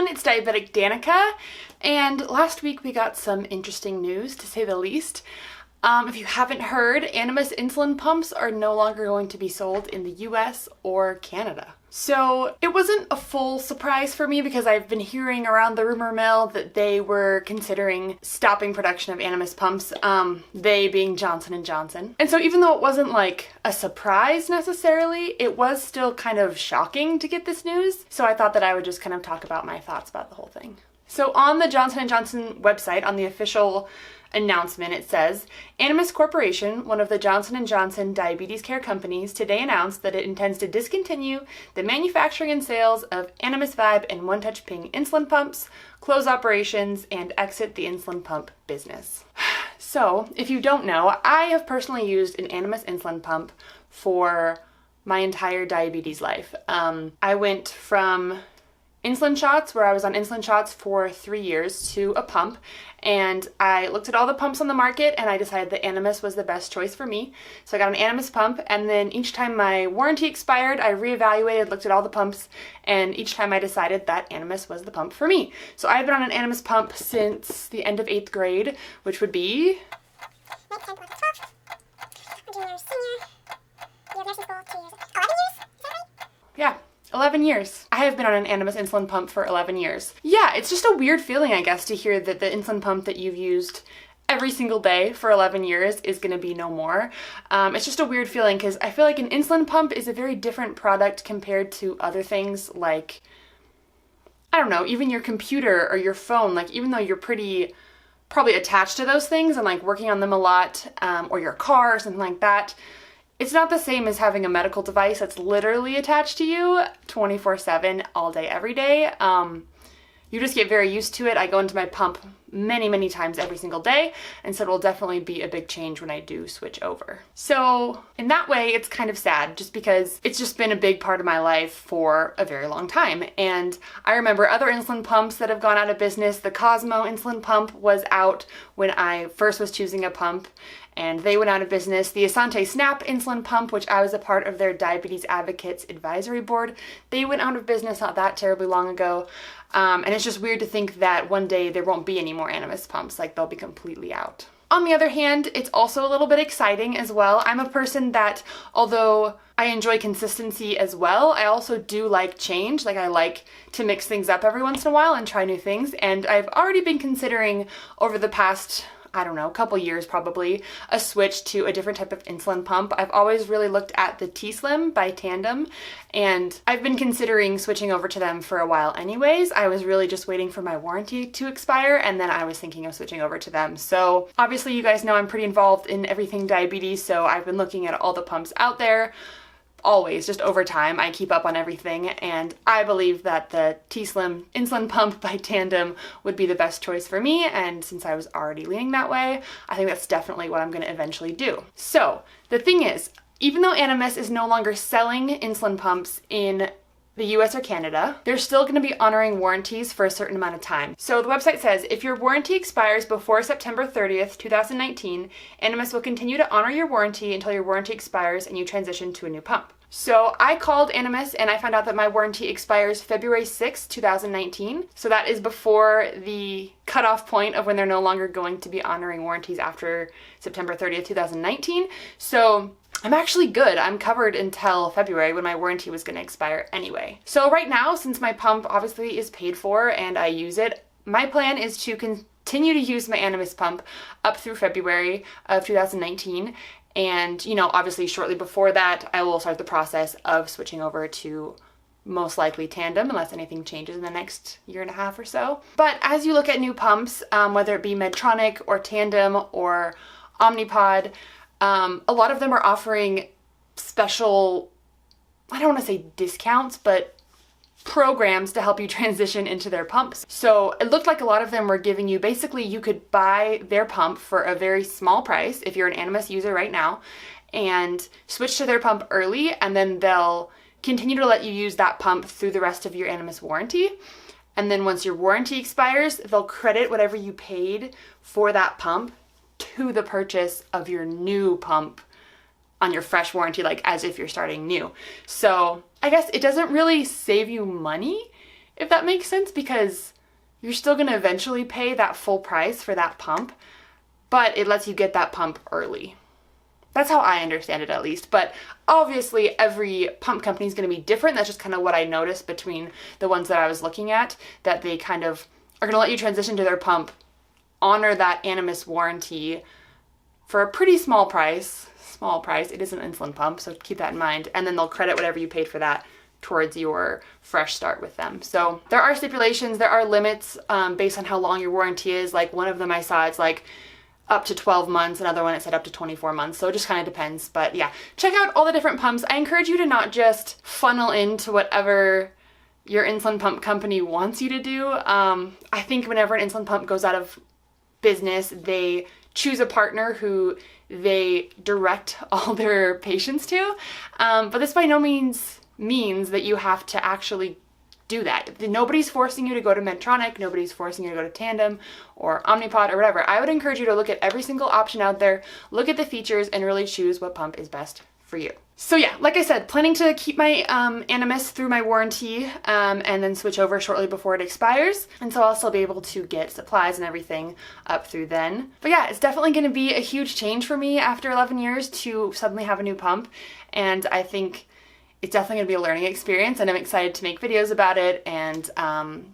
everyone, it's Diabetic Danica, and last week we got some interesting news, to say the least. If you haven't heard, Animas insulin pumps are no longer going to be sold in the US or Canada. So it wasn't a full surprise for me because I've been hearing around the rumor mill that they were considering stopping production of Animas pumps, they being Johnson & Johnson. And so even though it wasn't like a surprise necessarily, it was still kind of shocking to get this news. So I thought that I would just kind of talk about my thoughts about the whole thing. So on the Johnson & Johnson website, on the official announcement, it says, Animas Corporation, one of the Johnson & Johnson diabetes care companies, today announced that it intends to discontinue the manufacturing and sales of Animas Vibe and One Touch Ping insulin pumps, close operations, and exit the insulin pump business. So, if you don't know, I have personally used an Animas insulin pump for my entire diabetes life. I went from insulin shots, where I was on insulin shots for 3 years, to a pump, and I looked at all the pumps on the market and I decided that Animas was the best choice for me. So I got an Animas pump, and then each time my warranty expired, I reevaluated, looked at all the pumps, and each time I decided that Animas was the pump for me. So I've been on an Animas pump since the end of 8th grade, which would be yeah, 11 years. I have been on an Animas insulin pump for 11 years. Yeah, it's just a weird feeling, I guess, to hear that the insulin pump that you've used every single day for 11 years is going to be no more. It's just a weird feeling because I feel like an insulin pump is a very different product compared to other things like, I don't know, even your computer or your phone. Like, even though you're probably attached to those things and like working on them a lot, or your car or something like that, it's not the same as having a medical device that's literally attached to you 24/7 all day, every day. You just get very used to it. I go into my pump many times every single day, and so it will definitely be a big change when I do switch over. So in that way, it's kind of sad just because it's just been a big part of my life for a very long time. And I remember other insulin pumps that have gone out of business. The Cosmo insulin pump was out when I first was choosing a pump, and they went out of business. The Asante Snap insulin pump, which I was a part of their Diabetes Advocates Advisory Board, they went out of business not that terribly long ago. And it's just weird to think that one day there won't be any more Animas pumps, like they'll be completely out. On the other hand, it's also a little bit exciting as well. I'm a person that, although I enjoy consistency as well, I also do like change. Like, I like to mix things up every once in a while and try new things. And I've already been considering over the past, I don't know, couple years probably, a switch to a different type of insulin pump. I've always really looked at the T-Slim by Tandem, and I've been considering switching over to them for a while anyways. I was really just waiting for my warranty to expire, and then I was thinking of switching over to them. So obviously you guys know I'm pretty involved in everything diabetes, so I've been looking at all the pumps out there. Always, just over time, I keep up on everything, and I believe that the T-Slim insulin pump by Tandem would be the best choice for me, and since I was already leaning that way, I think that's definitely what I'm going to eventually do. So, the thing is, even though Animas is no longer selling insulin pumps in the US or Canada, they're still going to be honoring warranties for a certain amount of time. So the website says, if your warranty expires before September 30th, 2019, Animas will continue to honor your warranty until your warranty expires and you transition to a new pump. So I called Animas and I found out that my warranty expires February 6th, 2019. So that is before the cutoff point of when they're no longer going to be honoring warranties after September 30th, 2019. So I'm actually good. I'm covered until February when my warranty was going to expire anyway. So right now, since my pump obviously is paid for and I use it, my plan is to continue to use my Animas pump up through February of 2019. And, you know, obviously shortly before that, I will start the process of switching over to most likely Tandem, unless anything changes in the next year and a half or so. But as you look at new pumps, whether it be Medtronic or Tandem or Omnipod, a lot of them are offering special, I don't want to say discounts, but programs to help you transition into their pumps. So it looked like a lot of them were giving you, basically you could buy their pump for a very small price if you're an Animas user right now and switch to their pump early, and then they'll continue to let you use that pump through the rest of your Animas warranty. And then once your warranty expires, they'll credit whatever you paid for that pump to the purchase of your new pump on your fresh warranty, like as if you're starting new. So I guess it doesn't really save you money. if that makes sense, because you're still going to eventually pay that full price for that pump, but it lets you get that pump early. That's how I understand it, at least. But obviously every pump company is going to be different. That's just kind of what I noticed between the ones that I was looking at, that they kind of are going to let you transition to their pump, honor that Animas warranty for a pretty small price. Small price. It is an insulin pump, so keep that in mind. And then they'll credit whatever you paid for that towards your fresh start with them. So there are stipulations, there are limits based on how long your warranty is. Like one of them I saw, it's like up to 12 months, another one it said up to 24 months, so it just kind of depends. But yeah, check out all the different pumps. I encourage you to not just funnel into whatever your insulin pump company wants you to do. I think whenever an insulin pump goes out of business, they choose a partner who they direct all their patients to, but this by no means means that you have to actually do that. Nobody's forcing you to go to Medtronic, nobody's forcing you to go to Tandem or Omnipod or whatever. I would encourage you to look at every single option out there, look at the features, and really choose what pump is best for you. So yeah, like I said, planning to keep my Animas through my warranty and then switch over shortly before it expires. And so I'll still be able to get supplies and everything up through then. But yeah, it's definitely going to be a huge change for me after 11 years to suddenly have a new pump. And I think it's definitely going to be a learning experience, and I'm excited to make videos about it. And,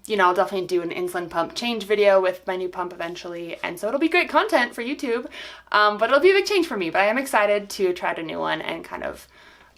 you know, I'll definitely do an insulin pump change video with my new pump eventually. And so it'll be great content for YouTube, but it'll be a big change for me. But I am excited to try out a new one and kind of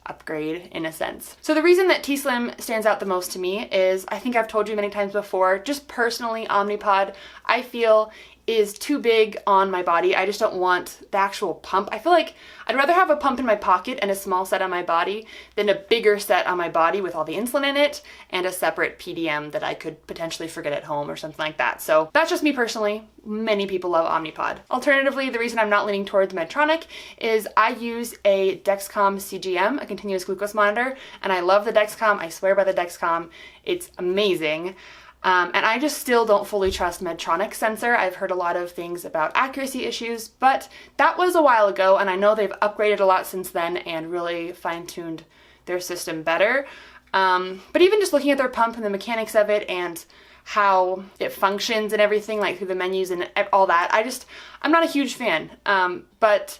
upgrade in a sense. So the reason that t:slim stands out the most to me is, I think I've told you many times before, just personally, Omnipod, I feel is too big on my body. I just don't want the actual pump. I feel like I'd rather have a pump in my pocket and a small set on my body than a bigger set on my body with all the insulin in it and a separate PDM that I could potentially forget at home or something like that. So that's just me personally. Many people love Omnipod. Alternatively, the reason I'm not leaning towards Medtronic is I use a Dexcom CGM, a continuous glucose monitor, and I love the Dexcom. I swear by the Dexcom. It's amazing. And I just still don't fully trust Medtronic's sensor. I've heard a lot of things about accuracy issues, but that was a while ago, and I know they've upgraded a lot since then and really fine-tuned their system better. But even just looking at their pump and the mechanics of it and how it functions and everything, like through the menus and all that, I'm not a huge fan. But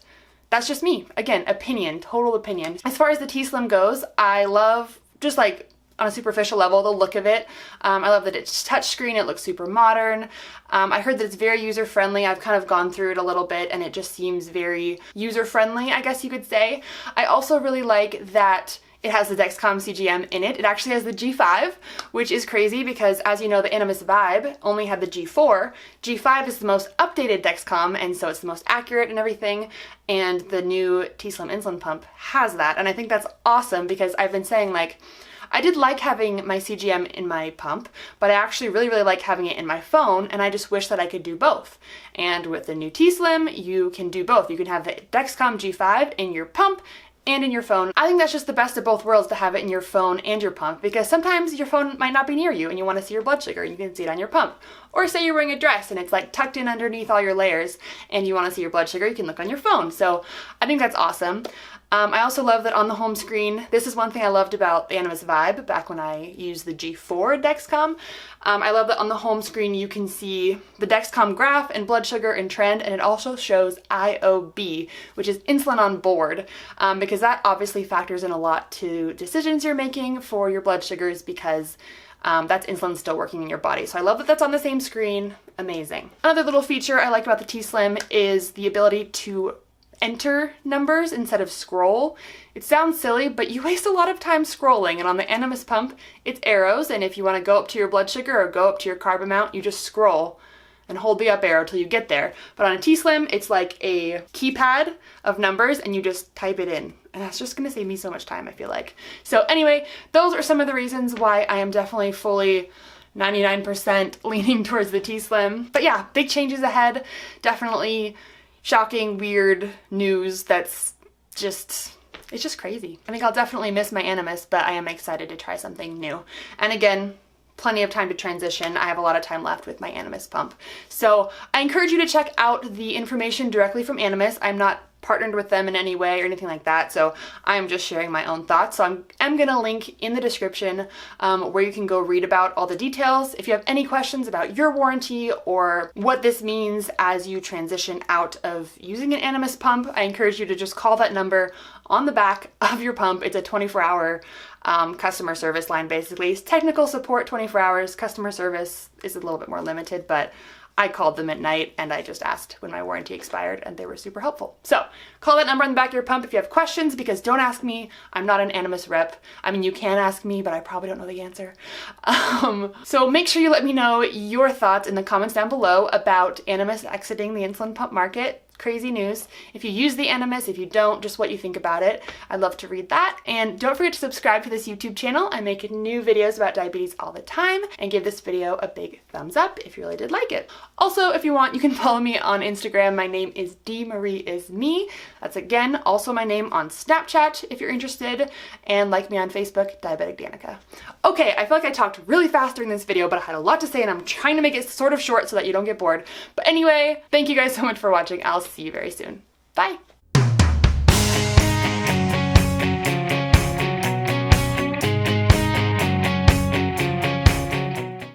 that's just me. Again, opinion, total opinion. As far as the t:slim goes, I love, just like on a superficial level, the look of it. I love that it's touchscreen, it looks super modern. I heard that it's very user-friendly. I've kind of gone through it a little bit and it just seems very user-friendly, I guess you could say. I also really like that it has the Dexcom CGM in it. It actually has the G5, which is crazy because, as you know, the Animas Vibe only had the G4. G5 is the most updated Dexcom, and so it's the most accurate and everything, and the new t:slim insulin pump has that. And I think that's awesome because I've been saying, like, I did like having my CGM in my pump, but I actually really, really like having it in my phone, and I just wish that I could do both. And with the new t:slim, you can do both. You can have the Dexcom G5 in your pump and in your phone. I think that's just the best of both worlds, to have it in your phone and your pump, because sometimes your phone might not be near you and you want to see your blood sugar and you can see it on your pump. Or say you're wearing a dress and it's like tucked in underneath all your layers and you want to see your blood sugar, you can look on your phone. So I think that's awesome. I also love that on the home screen, this is one thing I loved about the Animas Vibe back when I used the G4 Dexcom. I love that on the home screen you can see the Dexcom graph and blood sugar and trend, and it also shows IOB, which is insulin on board, because that obviously factors in a lot to decisions you're making for your blood sugars, because that's insulin still working in your body. So I love that that's on the same screen. Amazing. Another little feature I liked about the t:slim is the ability to enter numbers instead of scroll. It sounds silly, but you waste a lot of time scrolling, and on the Animas pump, it's arrows, and if you want to go up to your blood sugar or go up to your carb amount, you just scroll and hold the up arrow till you get there. But on a t:slim, it's like a keypad of numbers, and you just type it in. And that's just gonna save me so much time, I feel like. So anyway, those are some of the reasons why I am definitely fully 99% leaning towards the t:slim. But yeah, big changes ahead. Definitely shocking, weird news that's just, it's just crazy. I think I'll definitely miss my Animas, but I am excited to try something new. And again, plenty of time to transition. I have a lot of time left with my Animas pump. So I encourage you to check out the information directly from Animas. I'm not partnered with them in any way or anything like that. So I'm just sharing my own thoughts. So I'm gonna link in the description where you can go read about all the details. If you have any questions about your warranty or what this means as you transition out of using an Animas pump, I encourage you to just call that number on the back of your pump. It's a 24-hour customer service line, basically. It's technical support 24 hours. Customer service is a little bit more limited, but I called them at night and I just asked when my warranty expired and they were super helpful. So call that number on the back of your pump if you have questions, because don't ask me. I'm not an Animas rep. I mean, you can ask me, but I probably don't know the answer. So make sure you let me know your thoughts in the comments down below about Animas exiting the insulin pump market. Crazy news. If you use the Animas, if you don't, just what you think about it. I'd love to read that. And don't forget to subscribe to this YouTube channel. I make new videos about diabetes all the time, and give this video a big thumbs up if you really did like it. Also, if you want, you can follow me on Instagram. My name is dmarieisme. That's again also my name on Snapchat if you're interested, and like me on Facebook, Diabetic Danica. Okay, I feel like I talked really fast during this video, but I had a lot to say and I'm trying to make it sort of short so that you don't get bored. But anyway, thank you guys so much for watching. I'll see you very soon. Bye!